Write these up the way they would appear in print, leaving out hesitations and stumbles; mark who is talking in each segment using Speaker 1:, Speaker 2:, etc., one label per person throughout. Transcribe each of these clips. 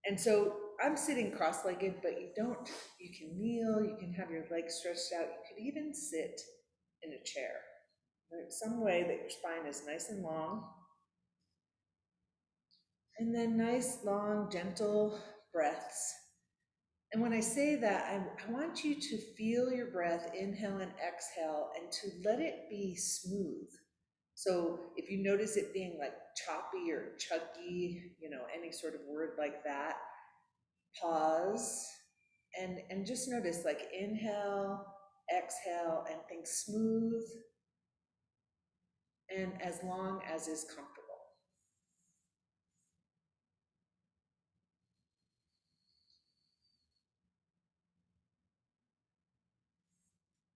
Speaker 1: And so I'm sitting cross-legged, but you can kneel, you can have your legs stretched out, you could even sit in a chair. Some way that your spine is nice and long. And then nice, long, gentle breaths. And when I say that, I want you to feel your breath, inhale and exhale, and to let it be smooth. So if you notice it being like choppy or chuggy, any sort of word like that, pause and just notice, like, inhale, exhale, and think smooth and as long as is comfortable.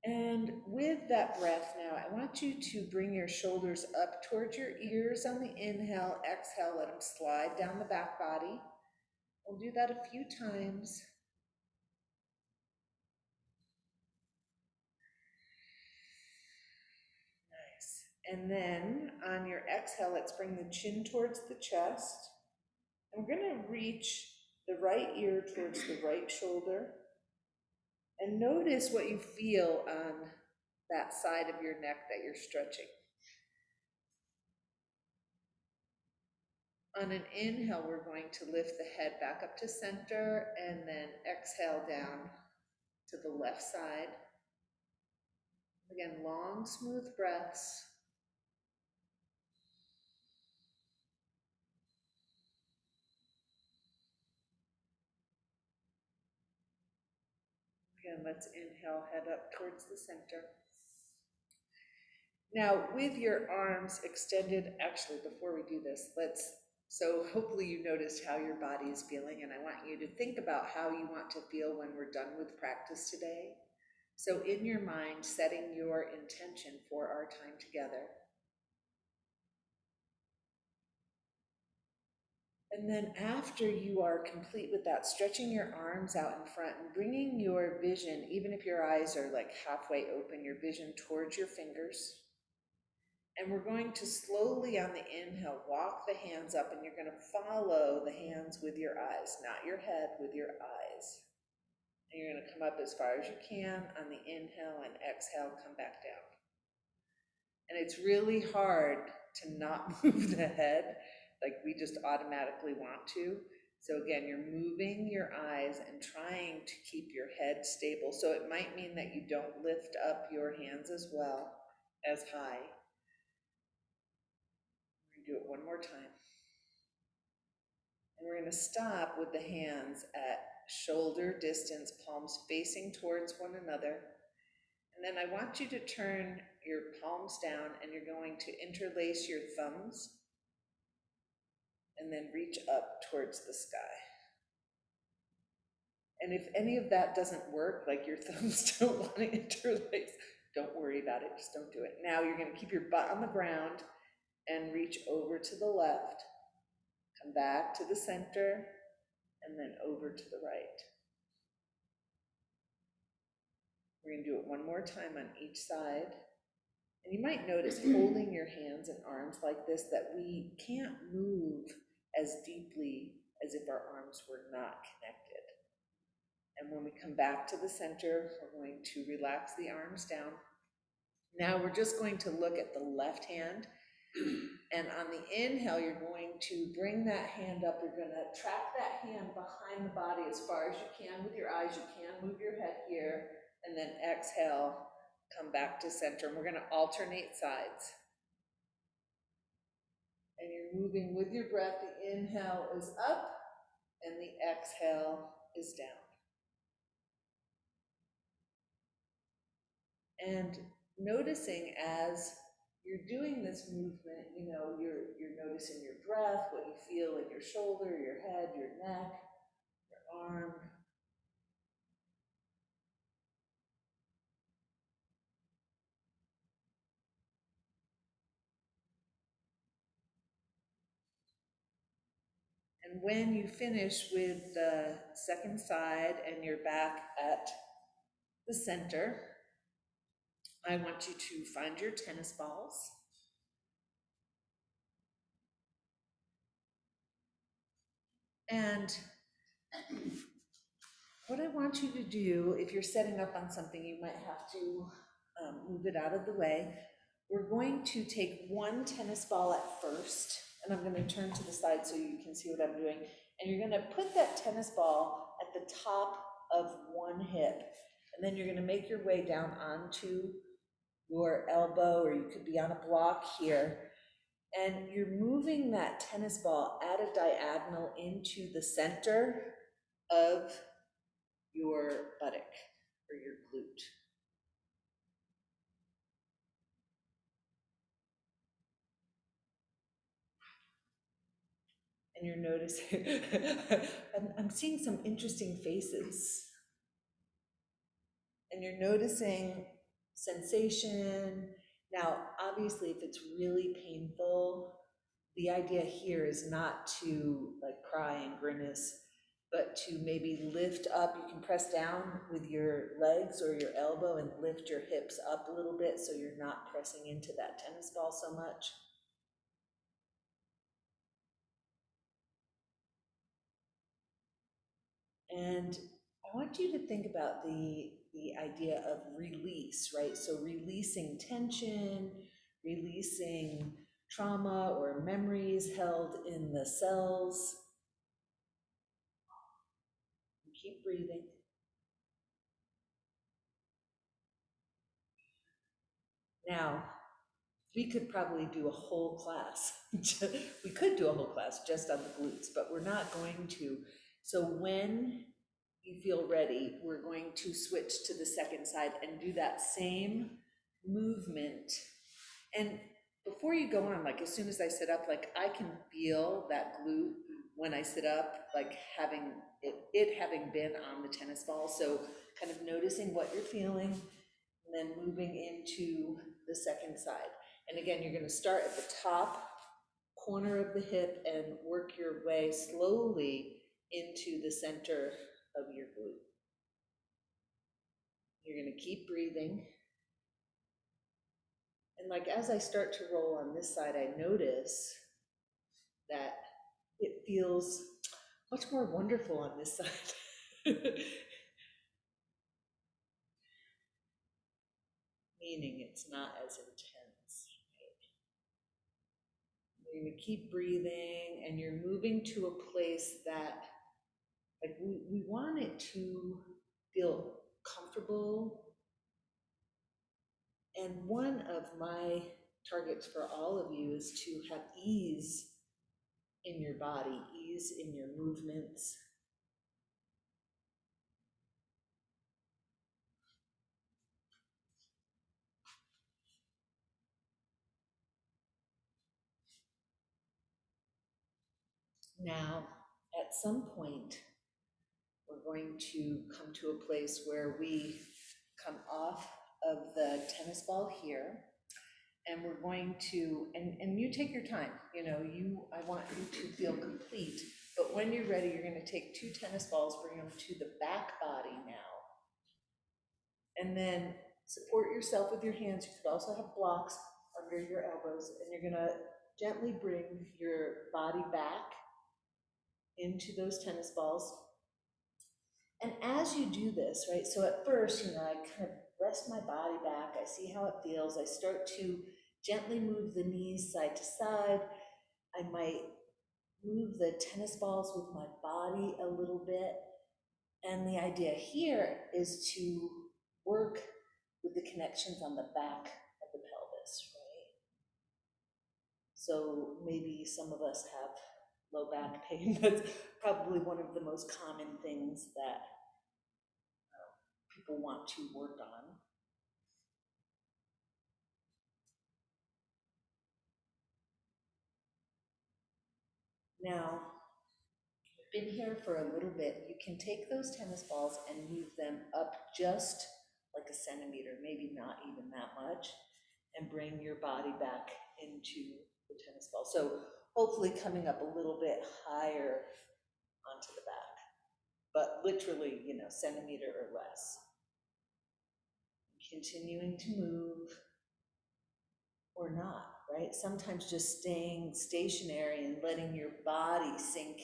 Speaker 1: And with that breath now, I want you to bring your shoulders up towards your ears on the inhale, exhale, let them slide down the back body. We'll do that a few times. Nice. And then on your exhale, let's bring the chin towards the chest. And we're going to reach the right ear towards the right shoulder. And notice what you feel on that side of your neck that you're stretching. On an inhale, we're going to lift the head back up to center and then exhale down to the left side. Again, long, smooth breaths. Again, let's inhale, head up towards the center. Now, with your arms extended, actually, before we do this, so hopefully you noticed how your body is feeling, and I want you to think about how you want to feel when we're done with practice today. So in your mind, setting your intention for our time together. And then after you are complete with that, stretching your arms out in front and bringing your vision, even if your eyes are like halfway open, your vision towards your fingers. And we're going to slowly on the inhale, walk the hands up, and you're going to follow the hands with your eyes, not your head, with your eyes. And you're going to come up as far as you can on the inhale, and exhale, come back down. And it's really hard to not move the head like we just automatically want to. So again, you're moving your eyes and trying to keep your head stable. So it might mean that you don't lift up your hands as well, as high. We're going to do it one more time. And we're going to stop with the hands at shoulder distance, palms facing towards one another. And then I want you to turn your palms down, and you're going to interlace your thumbs and then reach up towards the sky. And if any of that doesn't work, like your thumbs don't want to interlace, don't worry about it, just don't do it. Now you're going to keep your butt on the ground and reach over to the left, come back to the center, and then over to the right. We're going to do it one more time on each side. And you might notice holding your hands and arms like this that we can't move as deeply as if our arms were not connected. And when we come back to the center, we're going to relax the arms down. Now we're just going to look at the left hand. And on the inhale, you're going to bring that hand up. You're going to track that hand behind the body as far as you can with your eyes. You can move your head here. And then exhale, come back to center. And we're going to alternate sides. And you're moving with your breath. The inhale is up and the exhale is down. And noticing as you're doing this movement, you're noticing your breath, what you feel in your shoulder, your head, your neck, your arm. And when you finish with the second side and you're back at the center, I want you to find your tennis balls. And What I want you to do, if you're setting up on something, you might have to move it out of the way. We're going to take one tennis ball at first, and I'm going to turn to the side so you can see what I'm doing. And you're going to put that tennis ball at the top of one hip, and then you're going to make your way down onto your elbow, or you could be on a block here. And you're moving that tennis ball at a diagonal into the center of your buttock or your glute. And you're noticing, I'm seeing some interesting faces. And you're noticing sensation. Now, obviously, if it's really painful, the idea here is not to like cry and grimace, but to maybe lift up. You can press down with your legs or your elbow and lift your hips up a little bit so you're not pressing into that tennis ball so much. And I want you to think about the idea of release, right? So releasing tension, releasing trauma or memories held in the cells. Keep breathing. Now, we could probably do a whole class. We could do a whole class just on the glutes, but we're not going to. So when you feel ready, we're going to switch to the second side and do that same movement. And before you go on, like as soon as I sit up, like I can feel that glute when I sit up, like having it having been on the tennis ball. So kind of noticing what you're feeling and then moving into the second side. And again, you're going to start at the top corner of the hip and work your way slowly into the center of your glute. You're going to keep breathing. And like as I start to roll on this side, I notice that it feels much more wonderful on this side. Meaning it's not as intense. You're going to keep breathing and you're moving to a place that like we want it to feel comfortable. And one of my targets for all of you is to have ease in your body, ease in your movements. Now, at some point, we're going to come to a place where we come off of the tennis ball here, and we're going to, and you take your time, you know, I want you to feel complete, but when you're ready, you're gonna take two tennis balls, bring them to the back body now, and then support yourself with your hands. You could also have blocks under your elbows, and you're gonna gently bring your body back into those tennis balls. And as you do this, right, so at first, you know, I kind of rest my body back, I see how it feels, I start to gently move the knees side to side. I might move the tennis balls with my body a little bit. And the idea here is to work with the connections on the back of the pelvis, right? So maybe some of us have low back pain. That's probably one of the most common things that people want to work on. Now, been here for a little bit, you can take those tennis balls and move them up just like a centimeter, maybe not even that much, and bring your body back into the tennis ball. So hopefully coming up a little bit higher onto the back, but literally, you know, centimeter or less. Continuing to move or not, right? Sometimes just staying stationary and letting your body sink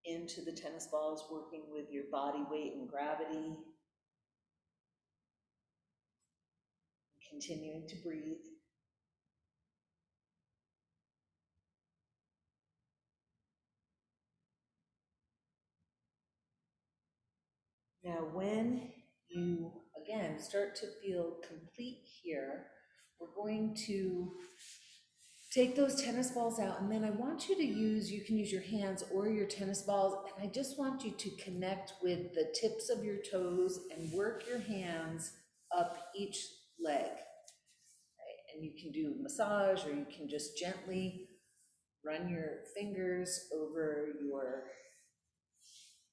Speaker 1: into the tennis balls, working with your body weight and gravity, continuing to breathe. Now, when you, again, start to feel complete here, we're going to take those tennis balls out, and then I want you to use, you can use your hands or your tennis balls, and I just want you to connect with the tips of your toes and work your hands up each leg. Right? And you can do massage, or you can just gently run your fingers over your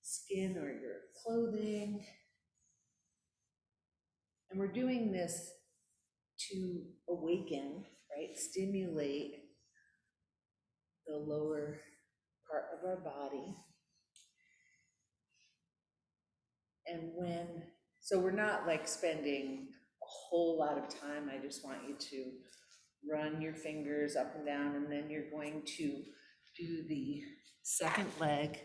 Speaker 1: skin or your clothing. And we're doing this to awaken, right? Stimulate the lower part of our body. And so we're not like spending a whole lot of time. I just want you to run your fingers up and down, and then you're going to do the second leg.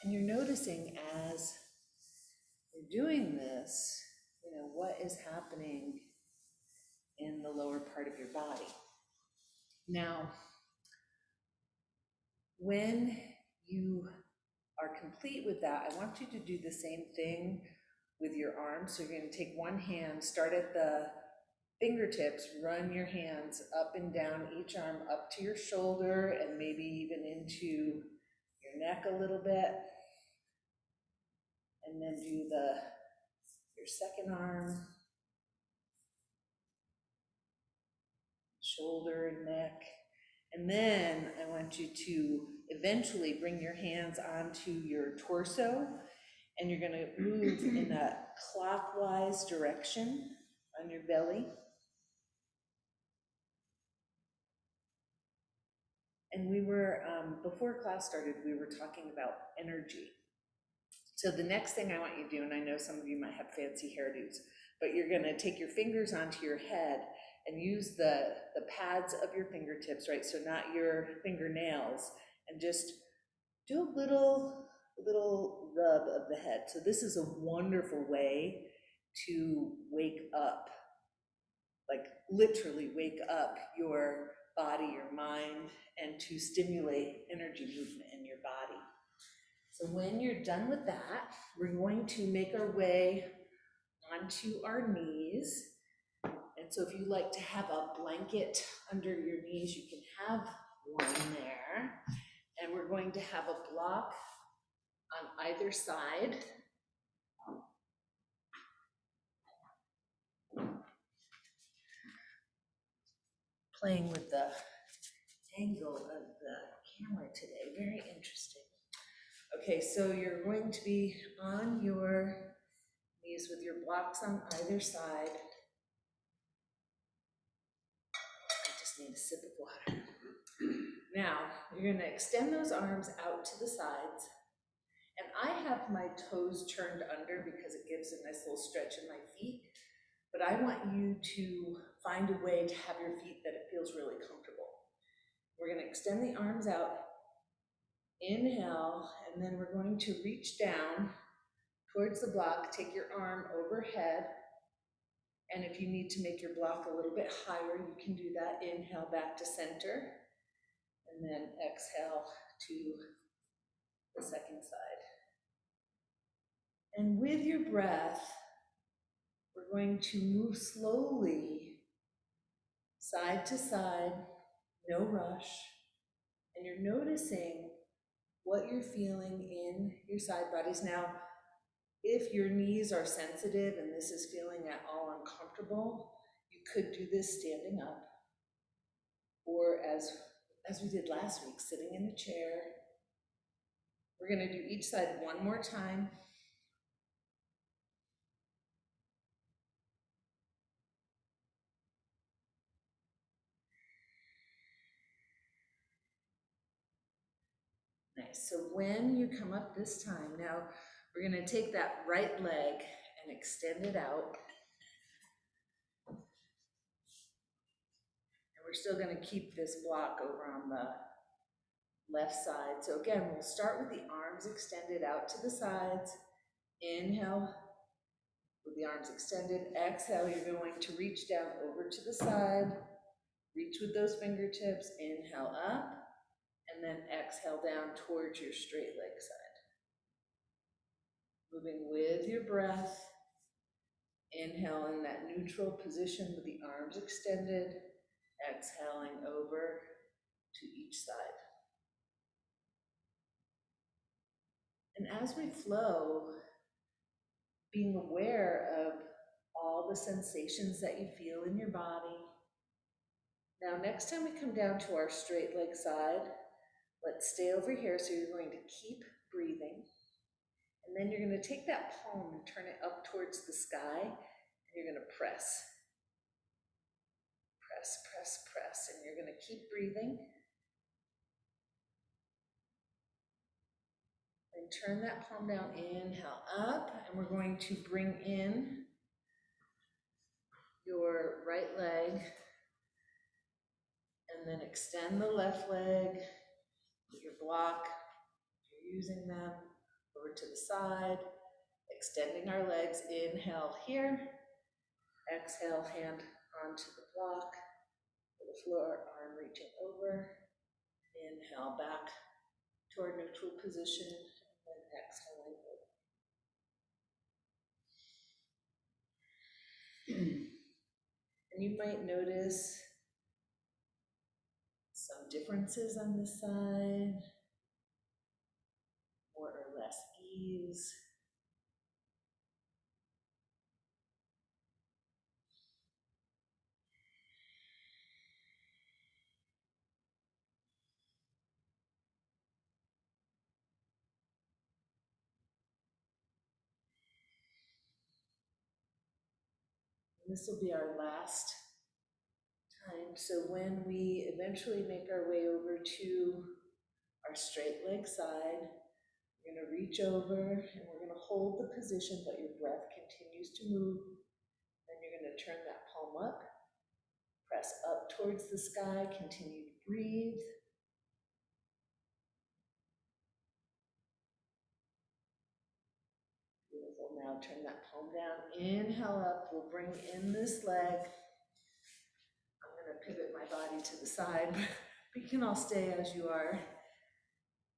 Speaker 1: And you're noticing as you're doing this, what is happening in the lower part of your body. Now, when you are complete with that, I want you to do the same thing with your arms. So you're going to take one hand, start at the fingertips, run your hands up and down each arm up to your shoulder and maybe even into your neck a little bit. And then do your second arm, shoulder and neck. And then I want you to eventually bring your hands onto your torso, and you're going to move in a clockwise direction on your belly. And we were, before class started, we were talking about energy. So the next thing I want you to do, and I know some of you might have fancy hairdos, but you're gonna take your fingers onto your head and use the pads of your fingertips, right? So not your fingernails, and just do a little rub of the head. So this is a wonderful way to wake up, like literally wake up your body, your mind, and to stimulate energy movement in your body. So when you're done with that, we're going to make our way onto our knees. And so if you like to have a blanket under your knees, you can have one there. And we're going to have a block on either side. Playing with the angle of the camera today, very interesting. Okay, so you're going to be on your knees with your blocks on either side. I just need a sip of water. Now, you're gonna extend those arms out to the sides. And I have my toes turned under because it gives a nice little stretch in my feet. But I want you to find a way to have your feet that it feels really comfortable. We're gonna extend the arms out. Inhale, and then we're going to reach down towards the block, take your arm overhead, and if you need to make your block a little bit higher, you can do that. Inhale back to center, and then exhale to the second side. And with your breath, we're going to move slowly, side to side, no rush, and you're noticing what you're feeling in your side bodies. Now, if your knees are sensitive and this is feeling at all uncomfortable, you could do this standing up, or as we did last week, sitting in a chair. We're going to do each side one more time. Nice. So when you come up this time, now we're going to take that right leg and extend it out. And we're still gonna keep this block over on the left side. So again, we'll start with the arms extended out to the sides. Inhale with the arms extended. Exhale, you're going to reach down over to the side. Reach with those fingertips. Inhale up, and then exhale down towards your straight leg side. Moving with your breath. Inhale in that neutral position with the arms extended. Exhaling over to each side. And as we flow, being aware of all the sensations that you feel in your body. Now, next time we come down to our straight leg side, let's stay over here. So you're going to keep breathing. And then you're going to take that palm and turn it up towards the sky. And you're going to press. Press, press, press. And you're going to keep breathing. And turn that palm down, inhale up, and we're going to bring in your right leg, and then extend the left leg, put your block, if you're using them, over to the side, extending our legs, inhale here, exhale, hand onto the block, to the floor, arm reaching over, inhale back to our neutral position, and then exhaling over. And you might notice some differences on this side, more or less ease. And this will be our last time. So when we eventually make our way over to our straight leg side, we're going to reach over and we're going to hold the position, but your breath continues to move. Then you're going to turn that palm up, press up towards the sky, continue to breathe. Beautiful. Now turn that palm down, inhale up, we'll bring in this leg. I'm going to pivot my body to the side, but you can all stay as you are.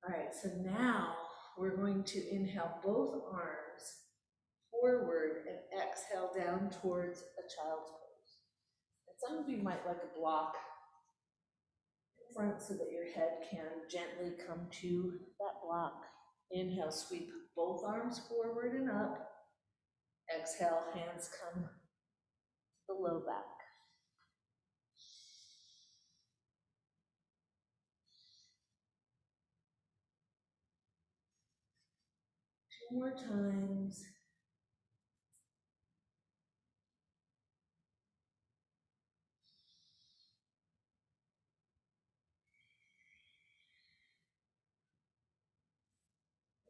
Speaker 1: All right, so now we're going to inhale both arms forward and exhale down towards a child's pose. And some of you might like a block in front so that your head can gently come to that block. Inhale, sweep both arms forward and up. Exhale, hands come below back. Two more times.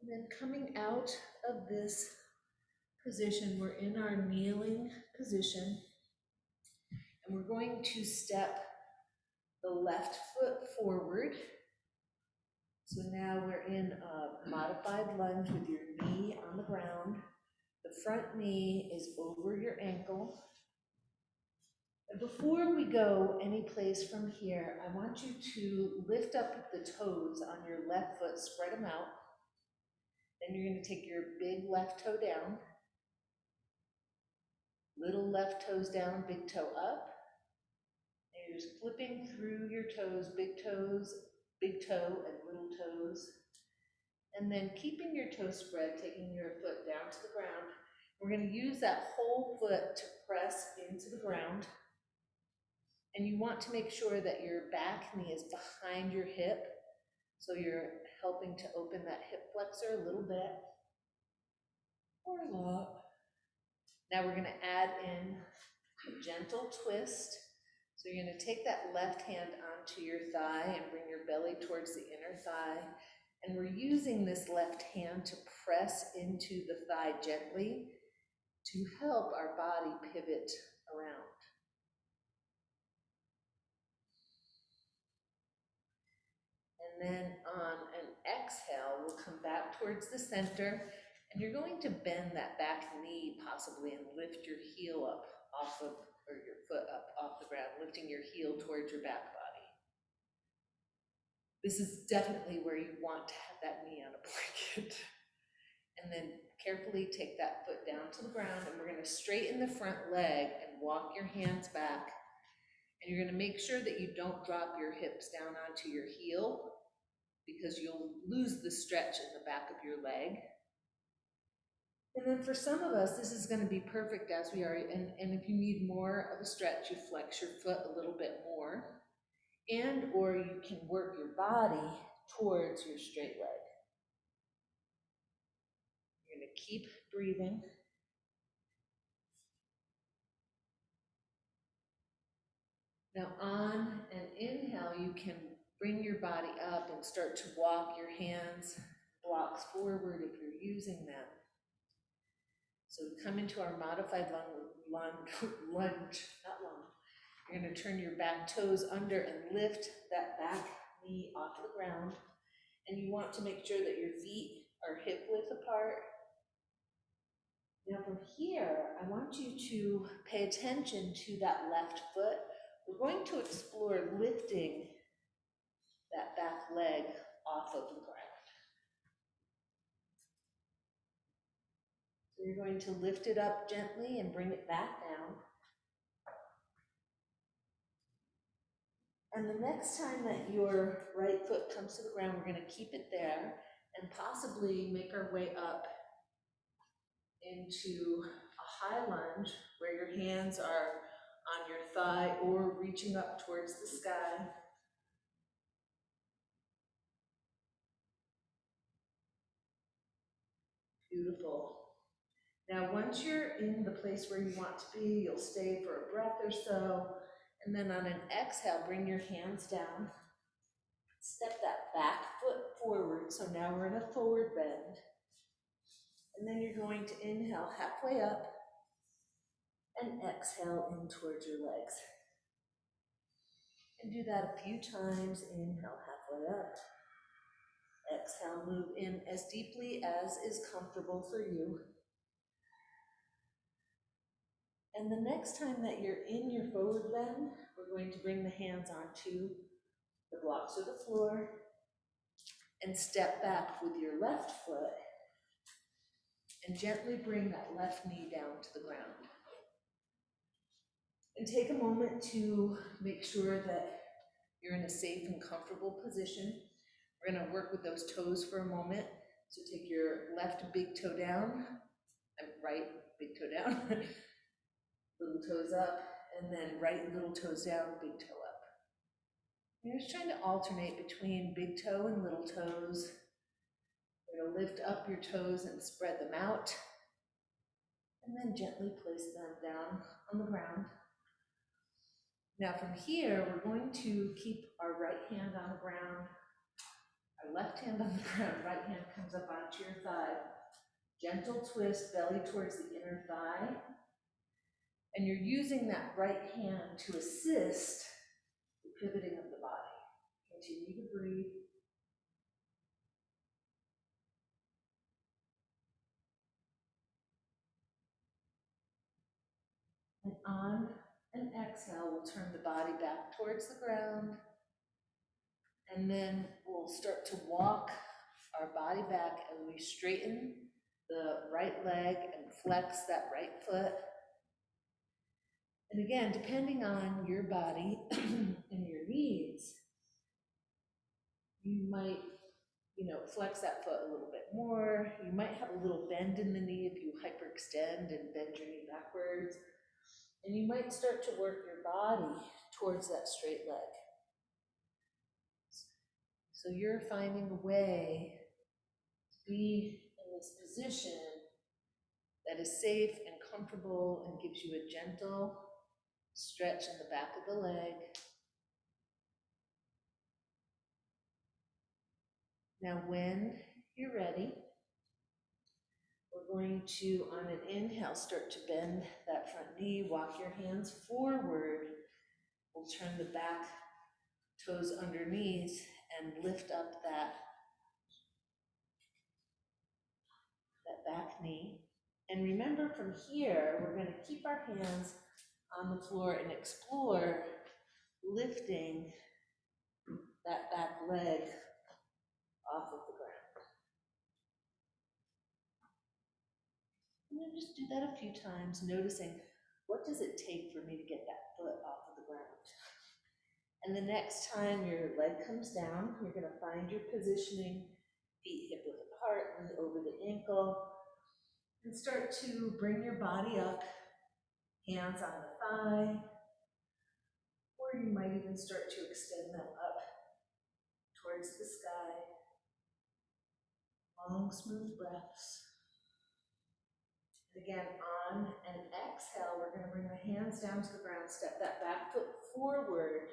Speaker 1: And then coming out of this position, we're in our kneeling position, and we're going to step the left foot forward. So now we're in a modified lunge with your knee on the ground. The front knee is over your ankle. And before we go any place from here, I want you to lift up the toes on your left foot, spread them out. Then you're going to take your big left toe down, little left toes down, big toe up. And you're just flipping through your toes, big toe and little toes. And then keeping your toes spread, taking your foot down to the ground. We're going to use that whole foot to press into the ground. And you want to make sure that your back knee is behind your hip. So you're helping to open that hip flexor a little bit. Or a lot. Now we're going to add in a gentle twist. So you're going to take that left hand onto your thigh and bring your belly towards the inner thigh. And we're using this left hand to press into the thigh gently to help our body pivot around. And then on an exhale, we'll come back towards the center, and you're going to bend that back knee possibly and lift your heel up off of, or your foot up off the ground, lifting your heel towards your back body. This is definitely where you want to have that knee on a blanket. And then carefully take that foot down to the ground, and we're going to straighten the front leg and walk your hands back. And you're going to make sure that you don't drop your hips down onto your heel, because you'll lose the stretch in the back of your leg. And then for some of us, this is going to be perfect as we are, and if you need more of a stretch, you flex your foot a little bit more, and or you can work your body towards your straight leg. You're going to keep breathing. Now on an inhale, you can bring your body up and start to walk your hands, blocks forward if you're using them. So come into our modified lunge. You're going to turn your back toes under and lift that back knee off the ground. And you want to make sure that your feet are hip width apart. Now from here, I want you to pay attention to that left foot. We're going to explore lifting that back leg off of the ground. So you're going to lift it up gently and bring it back down. And the next time that your right foot comes to the ground, we're going to keep it there and possibly make our way up into a high lunge where your hands are on your thigh or reaching up towards the sky. Beautiful. Now, once you're in the place where you want to be, you'll stay for a breath or so, and then on an exhale, bring your hands down. Step that back foot forward, so now we're in a forward bend. And then you're going to inhale halfway up and exhale in towards your legs. And do that a few times. Inhale halfway up. Exhale, move in as deeply as is comfortable for you. And the next time that you're in your forward bend, we're going to bring the hands onto the blocks of the floor and step back with your left foot and gently bring that left knee down to the ground. And take a moment to make sure that you're in a safe and comfortable position. We're going to work with those toes for a moment. So take your left big toe down, and right big toe down, little toes up, and then right little toes down, big toe up. You're just trying to alternate between big toe and little toes. You're going to lift up your toes and spread them out, and then gently place them down on the ground. Now from here, we're going to keep our right hand on the ground, our left hand on the ground, right hand comes up onto your thigh. Gentle twist, belly towards the inner thigh. And you're using that right hand to assist the pivoting of the body. Continue to breathe. And on an exhale, we'll turn the body back towards the ground. And then we'll start to walk our body back as we straighten the right leg and flex that right foot. And again, depending on your body and your needs, you might, flex that foot a little bit more. You might have a little bend in the knee if you hyperextend and bend your knee backwards. And you might start to work your body towards that straight leg. So you're finding a way to be in this position that is safe and comfortable and gives you a gentle stretch in the back of the leg. Now when you're ready, we're We're going to, on an inhale, start to bend that front knee, walk your hands forward. We'll turn the back toes underneath and lift up that back knee. And remember, from here, we're going to keep our hands on the floor and explore lifting that back leg off of the ground. And then just do that a few times, noticing what does it take for me to get that foot off of the ground. And the next time your leg comes down, you're going to find your positioning, feet hip width apart, knee over the ankle, and start to bring your body up, hands on the thigh, or you might even start to extend them up towards the sky. Long, smooth breaths. And again, on an exhale, we're going to bring the hands down to the ground, step that back foot forward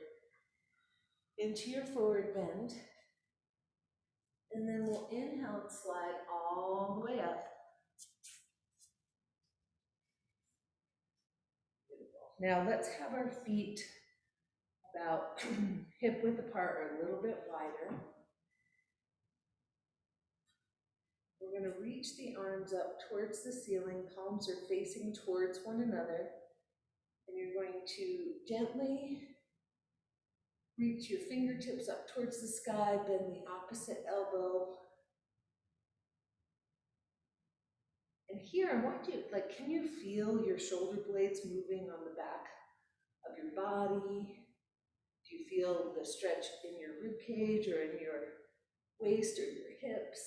Speaker 1: into your forward bend. And then we'll inhale and slide all the way up. Now let's have our feet about hip width apart or a little bit wider. We're going to reach the arms up towards the ceiling, palms are facing towards one another. And you're going to gently reach your fingertips up towards the sky, bend the opposite elbow. And here I want you, can you feel your shoulder blades moving on the back of your body? Do you feel the stretch in your rib cage or in your waist or your hips?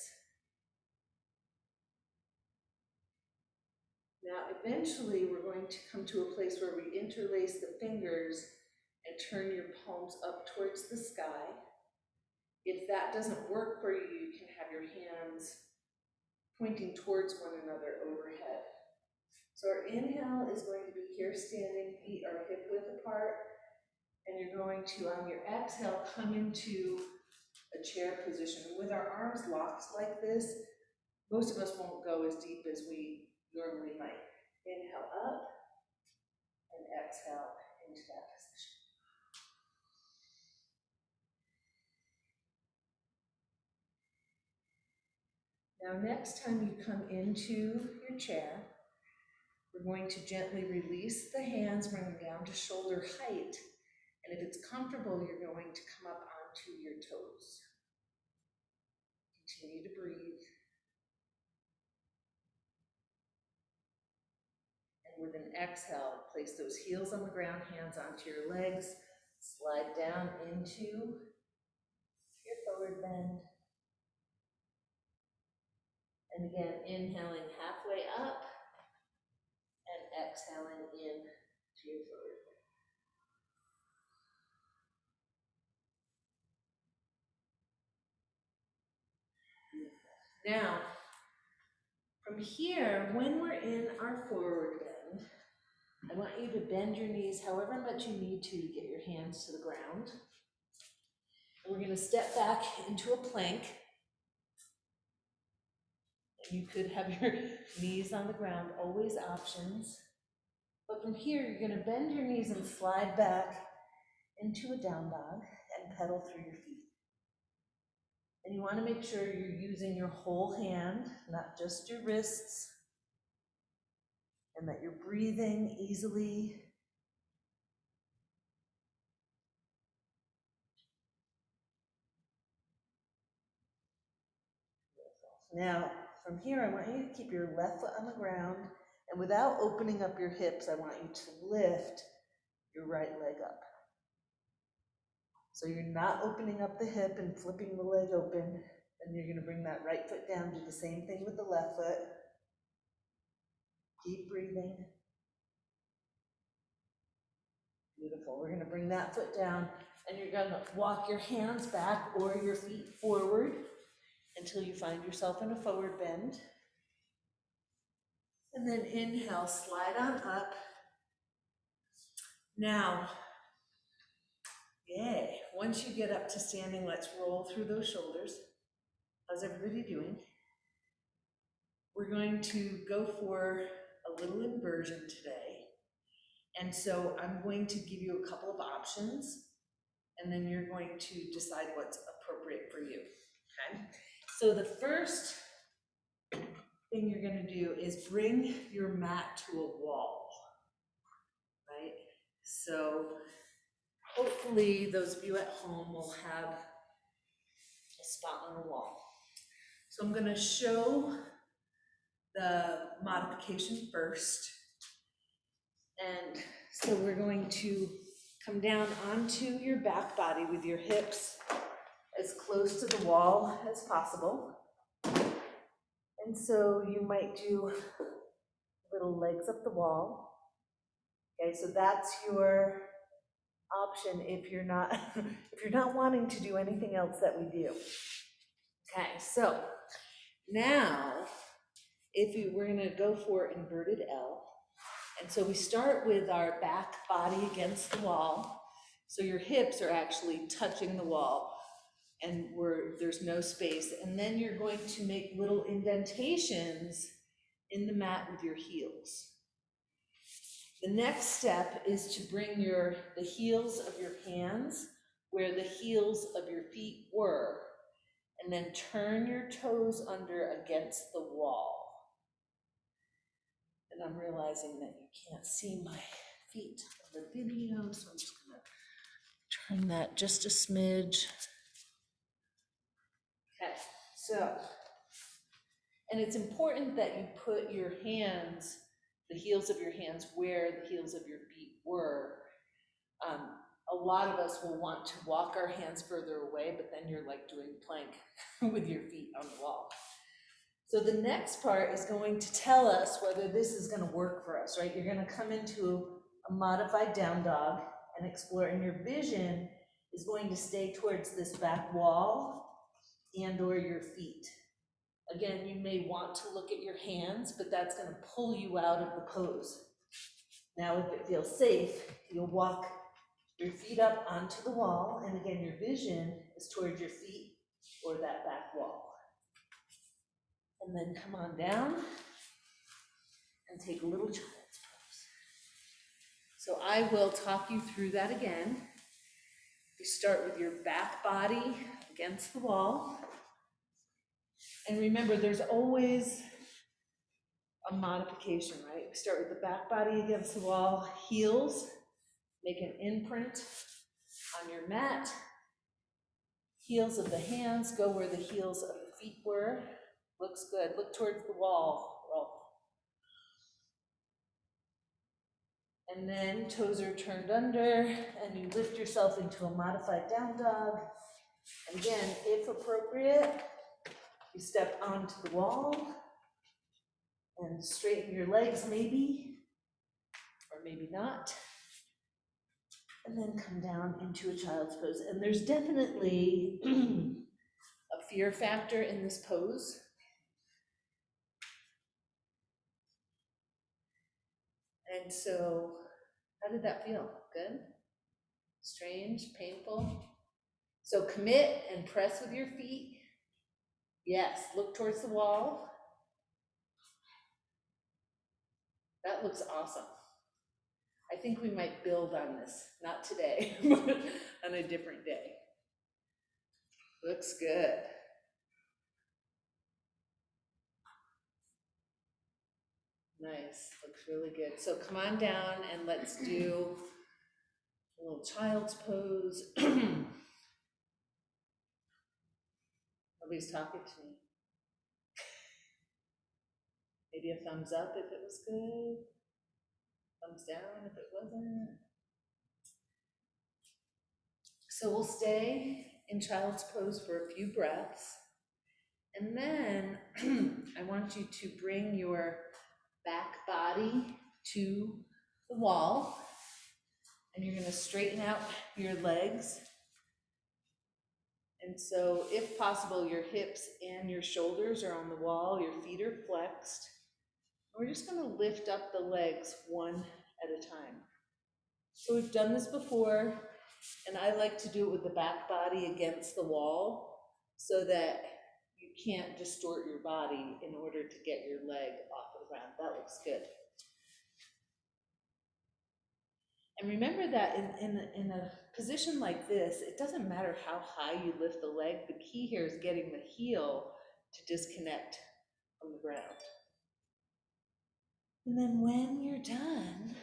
Speaker 1: Now, eventually, we're going to come to a place where we interlace the fingers and turn your palms up towards the sky. If that doesn't work for you, you can have your hands pointing towards one another overhead. So our inhale is going to be here standing, feet are hip width apart, and you're going to, on your exhale, come into a chair position. With our arms locked like this, most of us won't go as deep as we normally might. Inhale up and exhale into that position. Now, next time you come into your chair, we're going to gently release the hands, bring them down to shoulder height. And if it's comfortable, you're going to come up onto your toes. Continue to breathe. And with an exhale, place those heels on the ground, hands onto your legs, slide down into your forward bend. And again, inhaling halfway up and exhaling in to your forward bend. Now, from here, when we're in our forward bend, I want you to bend your knees however much you need to get your hands to the ground. And we're going to step back into a plank. You could have your knees on the ground, always options. But from here, you're going to bend your knees and slide back into a down dog and pedal through your feet. And you want to make sure you're using your whole hand, not just your wrists, and that you're breathing easily. Now, from here, I want you to keep your left foot on the ground, and without opening up your hips, I want you to lift your right leg up. So you're not opening up the hip and flipping the leg open, and you're going to bring that right foot down. Do the same thing with the left foot. Keep breathing. Beautiful. We're going to bring that foot down, and you're going to walk your hands back or your feet forward until you find yourself in a forward bend. And then inhale, slide on up. Now, yay. Once you get up to standing, let's roll through those shoulders. How's everybody doing? we're going to go for a little inversion today. And so I'm going to give you a couple of options, and then you're going to decide what's appropriate for you, okay? So the first thing you're gonna do is bring your mat to a wall, right? So hopefully those of you at home will have a spot on a wall. So I'm gonna show the modification first. And so we're going to come down onto your back body with your hips as close to the wall as possible. And so you might do little legs up the wall. Okay, so that's your option if you're not if you're not wanting to do anything else that we do. Okay, so now we're gonna go for inverted L. And so we start with our back body against the wall. So your hips are actually touching the wall and there's no space. And then you're going to make little indentations in the mat with your heels. The next step is to bring the heels of your hands where the heels of your feet were, and then turn your toes under against the wall. And I'm realizing that you can't see my feet on the video, so I'm just gonna turn that just a smidge. Okay, so, and it's important that you put your hands, the heels of your hands, where the heels of your feet were. A lot of us will want to walk our hands further away, but then you're like doing plank with your feet on the wall. So the next part is going to tell us whether this is going to work for us, right? You're going to come into a modified down dog and explore, and your vision is going to stay towards this back wall and or your feet. Again, you may want to look at your hands, but that's going to pull you out of the pose. Now, if it feels safe, you'll walk your feet up onto the wall, and again, your vision is towards your feet or that back wall. And then come on down and take a little child's pose. So I will talk you through that again. You start with your back body against the wall. And remember, there's always a modification, right? We start with the back body against the wall, heels, make an imprint on your mat. Heels of the hands go where the heels of the feet were. Looks good. Look towards the wall. Roll. And then toes are turned under, and you lift yourself into a modified down dog. And again, if appropriate, you step onto the wall and straighten your legs maybe, or maybe not. And then come down into a child's pose. And there's definitely a fear factor in this pose. And so, how did that feel? Good? Strange? Painful? So commit and press with your feet. Yes, look towards the wall. That looks awesome. I think we might build on this, not today, but on a different day. Looks good. Nice, looks really good. So come on down and let's do a little child's pose. Nobody's talking to me. Maybe a thumbs up if it was good. Thumbs down if it wasn't. So we'll stay in child's pose for a few breaths. And then I want you to bring your back body to the wall. And you're going to straighten out your legs. And so if possible, your hips and your shoulders are on the wall, your feet are flexed. We're just going to lift up the legs one at a time. So we've done this before, and I like to do it with the back body against the wall so that You can't distort your body in order to get your leg off the ground. That looks good. And remember that in a position like this, it doesn't matter how high you lift the leg. The key here is getting the heel to disconnect from the ground. And then when you're done,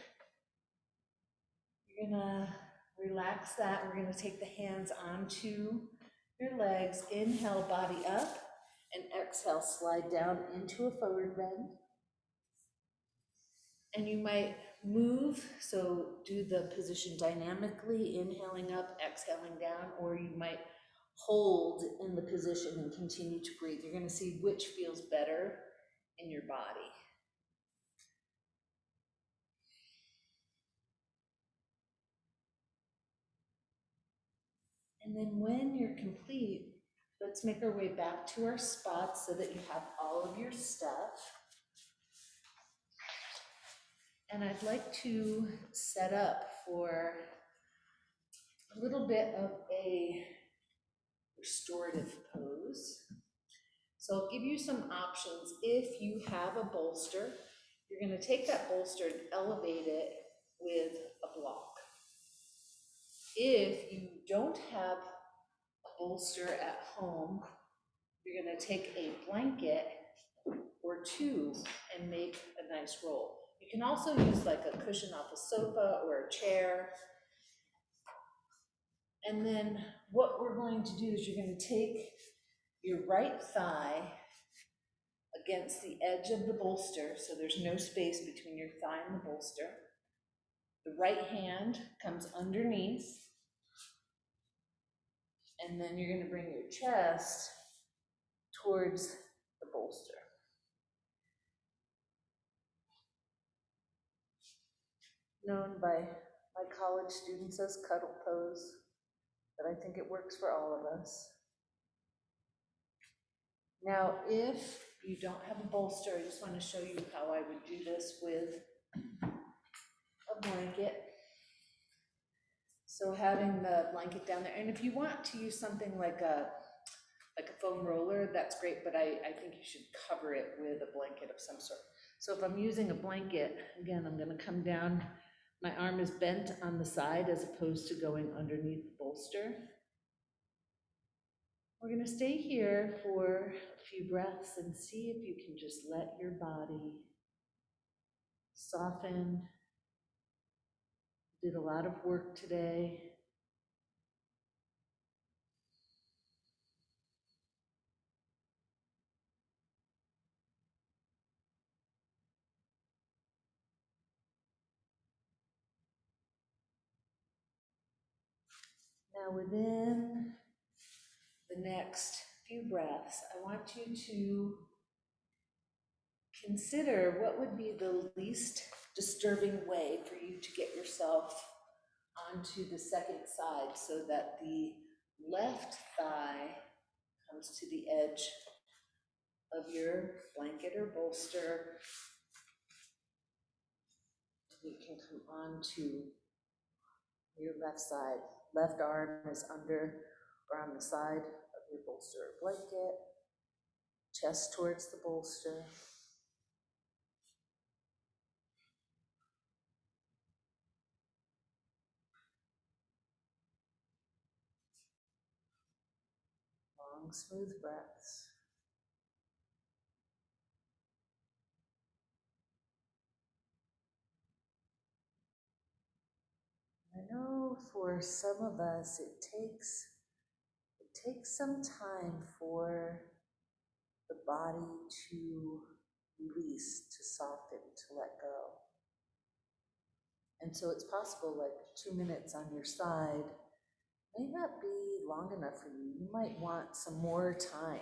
Speaker 1: you're gonna relax that. We're gonna take the hands onto your legs. Inhale, body up, and exhale, slide down into a forward bend. And you might move, so do the position dynamically, inhaling up, exhaling down, or you might hold in the position and continue to breathe. You're gonna see which feels better in your body. And then when you're complete, let's make our way back to our spots so that you have all of your stuff. And I'd like to set up for a little bit of a restorative pose. So I'll give you some options. If you have a bolster, you're gonna take that bolster and elevate it with a block. If you don't have a bolster at home, you're gonna take a blanket or two and make a nice roll. You can also use like a cushion off a sofa or a chair. And then what we're going to do is you're gonna take your right thigh against the edge of the bolster, so there's no space between your thigh and the bolster. The right hand comes underneath, and then you're gonna bring your chest towards the bolster. Known by my college students as cuddle pose, but I think it works for all of us. Now, if you don't have a bolster, I just want to show you how I would do this with a blanket. So having the blanket down there, and if you want to use something like a foam roller, that's great, but I think you should cover it with a blanket of some sort. So if I'm using a blanket, again, I'm gonna come down, my arm is bent on the side as opposed to going underneath the bolster. We're gonna stay here for a few breaths and see if you can just let your body soften. Did a lot of work today. Now within the next few breaths, I want you to consider what would be the least disturbing way for you to get yourself onto the second side so that the left thigh comes to the edge of your blanket or bolster. You can come onto your left side. Left arm is under or on the side of your bolster or blanket. Chest towards the bolster. Long, smooth breaths. I know for some of us it takes some time for the body to release, to soften, to let go. And so it's possible like 2 minutes on your side may not be long enough for you. You might want some more time.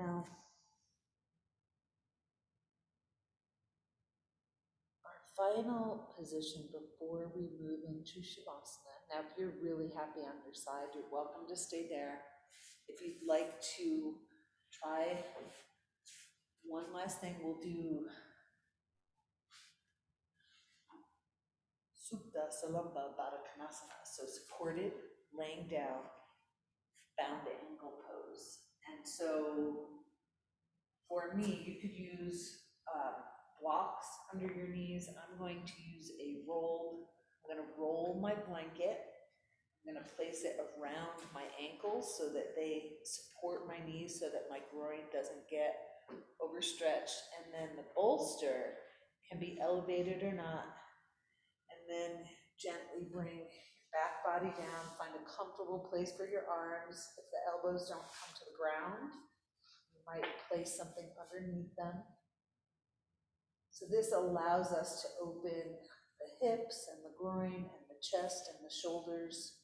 Speaker 1: Now, our final position before we move into Shavasana. Now, if you're really happy on your side, you're welcome to stay there. If you'd like to try one last thing, we'll do Supta Salamba Baddha Konasana. So supported, laying down, bound ankle pose. And so for me, you could use blocks under your knees. I'm going to use a rolled, I'm going to roll my blanket. I'm going to place it around my ankles so that they support my knees so that my groin doesn't get overstretched. And then the bolster can be elevated or not. And then gently bring your back body down. Find a comfortable place for your arms. If the elbows don't come to the ground, you might place something underneath them. So this allows us to open the hips and the groin and the chest and the shoulders.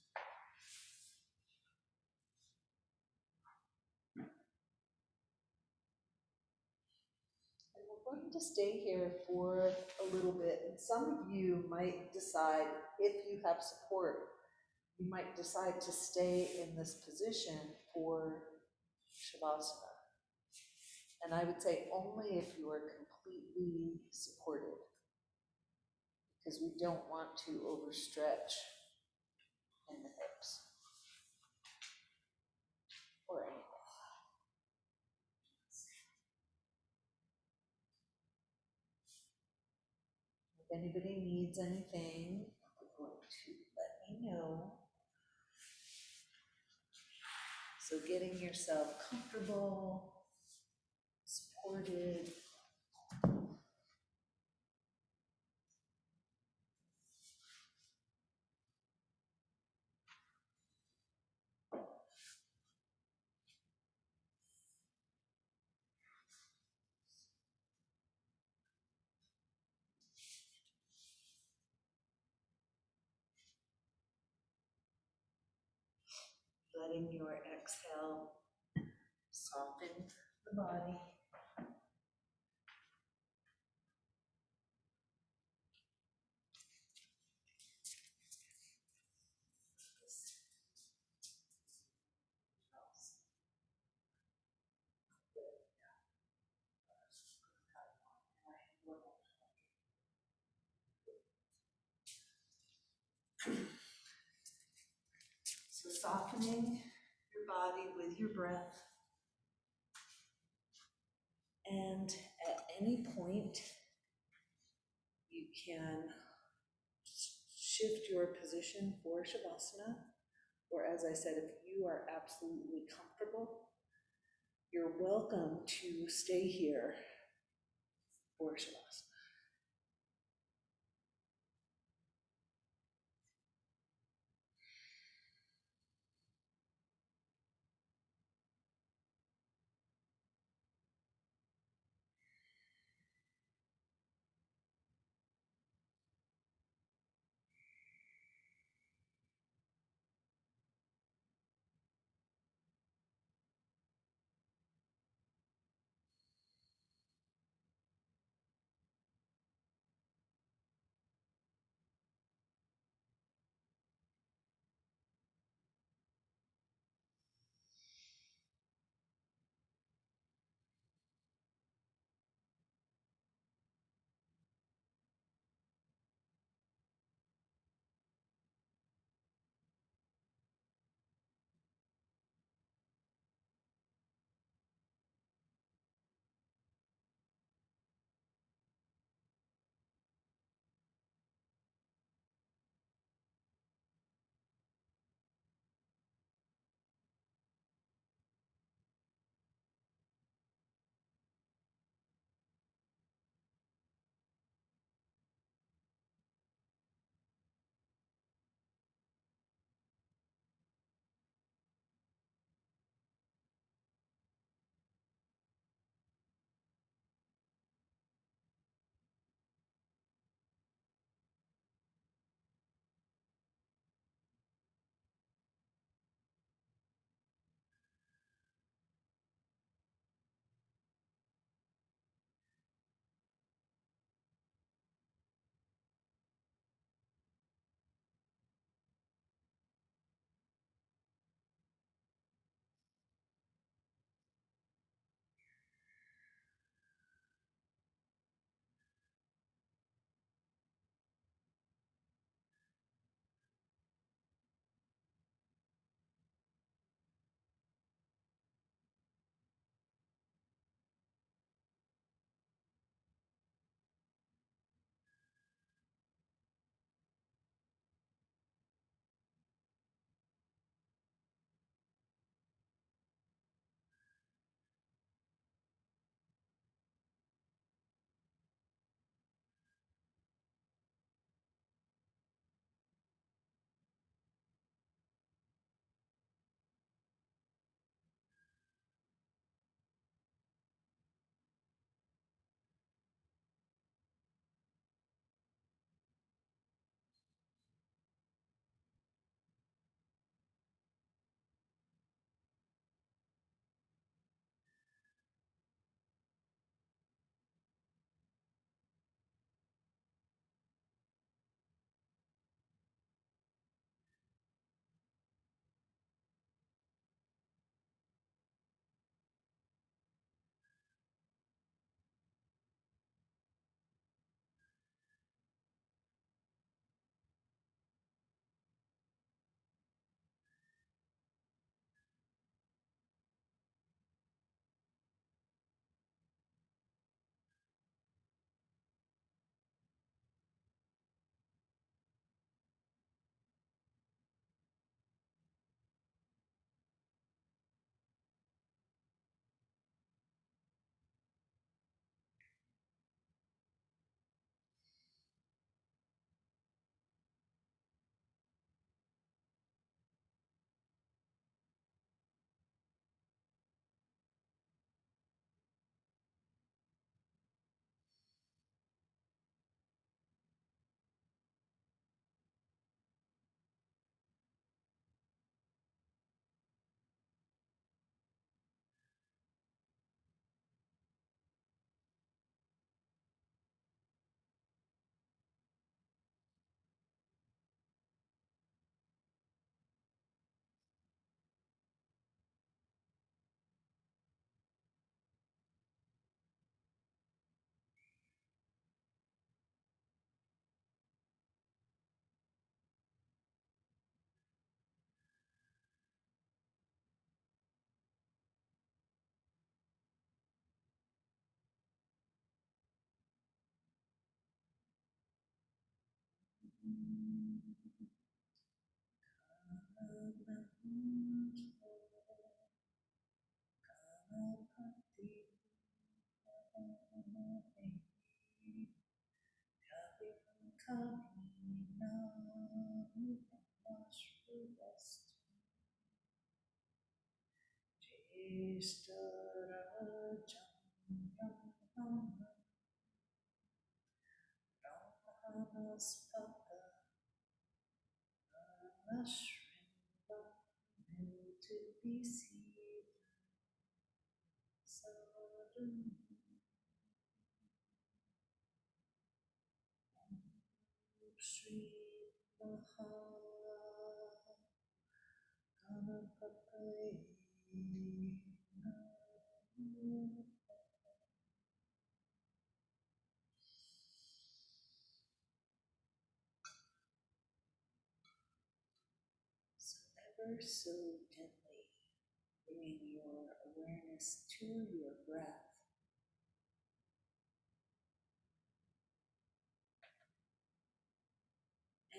Speaker 1: And we're going to stay here for a little bit. And some of you might decide, if you have support, you might decide to stay in this position for Shavasana. And I would say only if you are completely supported, because we don't want to overstretch in the hips or anything. If anybody needs anything, they're going to let me know. So getting yourself comfortable, supported. Letting your exhale soften the body. So softening your body with your breath. And at any point, you can shift your position for Shavasana, or as I said, if you are absolutely comfortable, you're welcome to stay here for Shavasana. To be seen, sudden Shri Maha Ganapatai Namo. So ever so gently bringing your awareness to your breath.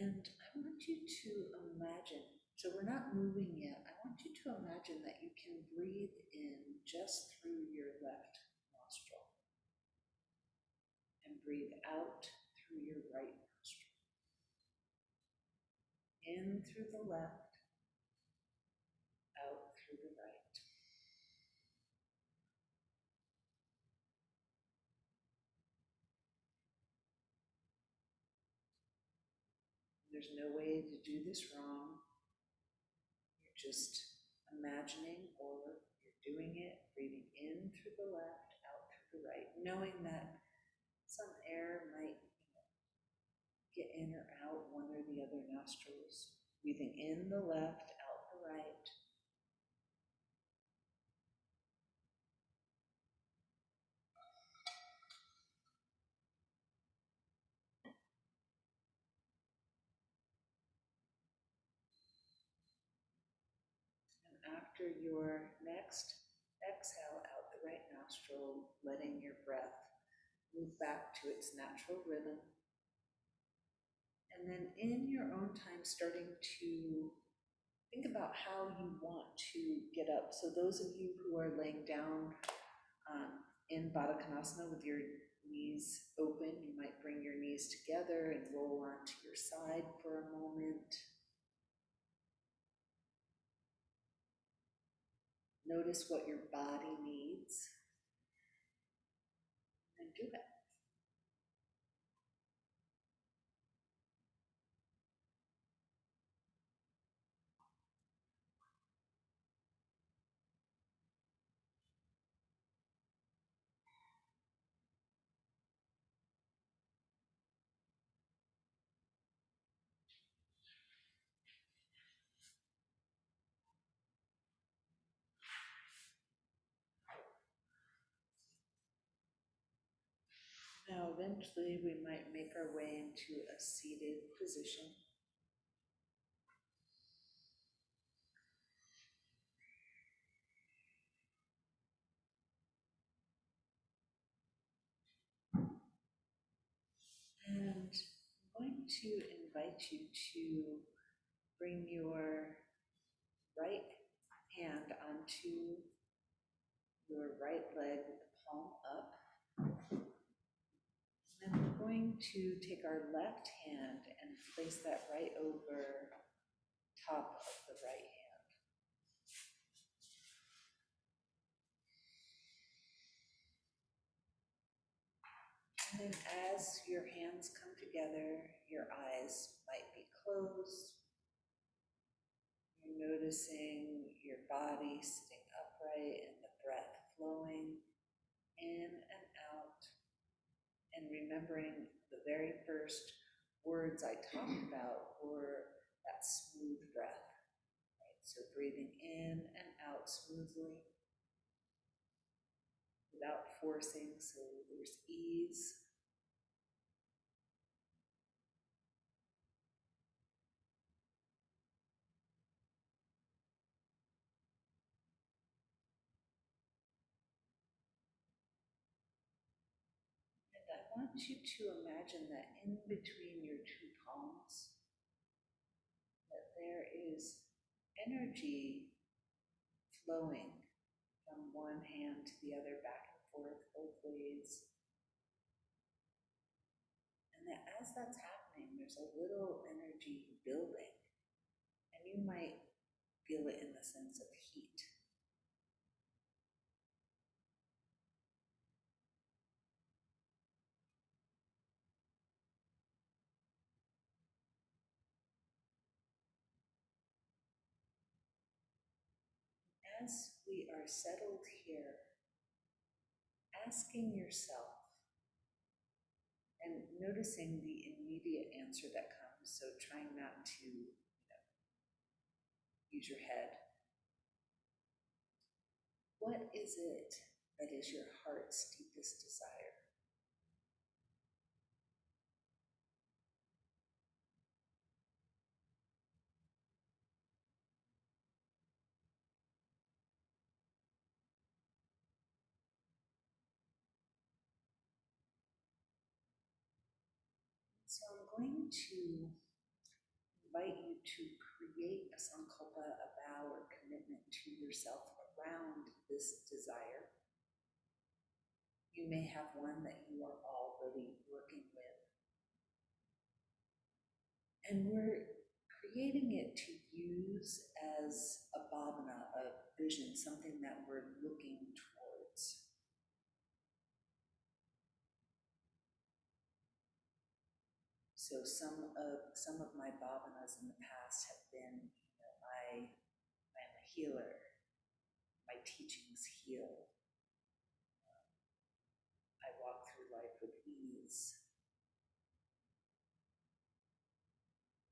Speaker 1: And I want you to imagine, so we're not moving yet, I want you to imagine that you can breathe in just through your left nostril and breathe out through your right nostril. In through the left, out through the right. There's no way to do this wrong. You're just imagining, or you're doing it, breathing in through the left, out through the right, knowing that some air might get in or out one or the other nostrils. Breathing in the left, out the right. And after your next exhale out the right nostril, letting your breath move back to its natural rhythm. And then in your own time, starting to think about how you want to get up. So those of you who are laying down in Baddha Konasana with your knees open, you might bring your knees together and roll onto your side for a moment. Notice what your body needs and do it. Now, eventually, we might make our way into a seated position. And I'm going to invite you to bring your right hand onto your right leg with the palm up. And then we're going to take our left hand and place that right over top of the right hand. And then as your hands come together, your eyes might be closed. You're noticing your body sitting upright and the breath flowing in and out. And remembering the very first words I talked about were that smooth breath. Right? So breathing in and out smoothly without forcing, so there's ease. And I want you to imagine that in between your two palms, energy flowing from one hand to the other, back and forth, both ways. And that as that's happening, there's a little energy building, and you might feel it in the sense of heat. As we are settled here, asking yourself and noticing the immediate answer that comes, so trying not to use your head. What is it that is your heart's deepest desire? So I'm going to invite you to create a sankalpa, a vow or commitment to yourself around this desire. You may have one that you are already working with. And we're creating it to use as a bhavana, a vision, something that we're looking towards. So some of my bhavanas in the past have been, I'm a healer, my teachings heal, I walk through life with ease.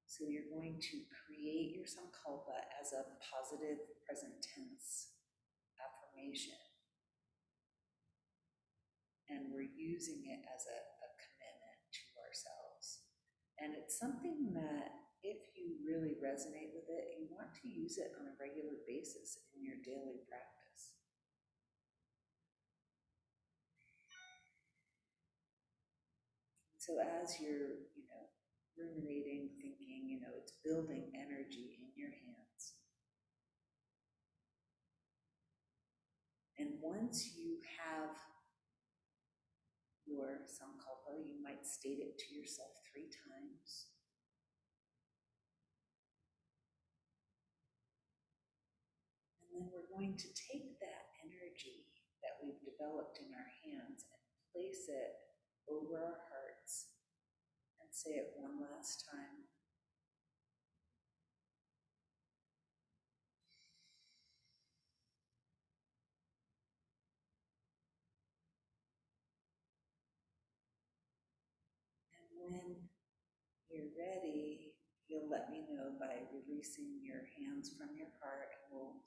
Speaker 1: So you're going to create your sankalpa as a positive present tense affirmation. And we're using it as a commitment to ourselves. And it's something that if you really resonate with it, you want to use it on a regular basis in your daily practice. So as you're, ruminating, thinking, it's building energy in your hands. And once you have your sankalpa, you might state it to yourself 3 times. And then we're going to take that energy that we've developed in our hands and place it over our hearts and say it one last time. And when you're ready, you'll let me know by releasing your hands from your heart, and we'll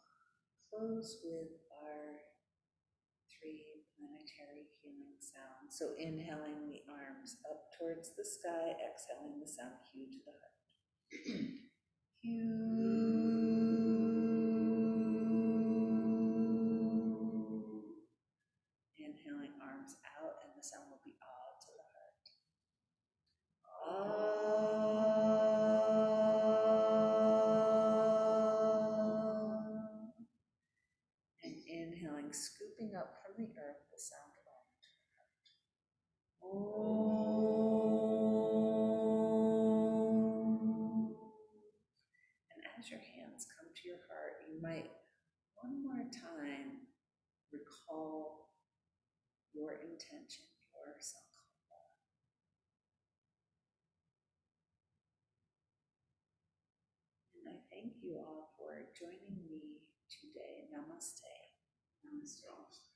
Speaker 1: close with our 3 planetary healing sounds. So inhaling the arms up towards the sky, exhaling the sound Q to the heart. Inhaling arms out, and the sound will be ah to the heart. And inhaling, scooping up from the earth, the sound of Om to the heart. And as your hands come to your heart, you might one more time recall your intention, your sankalpa. And I thank you all for joining me today. Namaste.
Speaker 2: Namaste.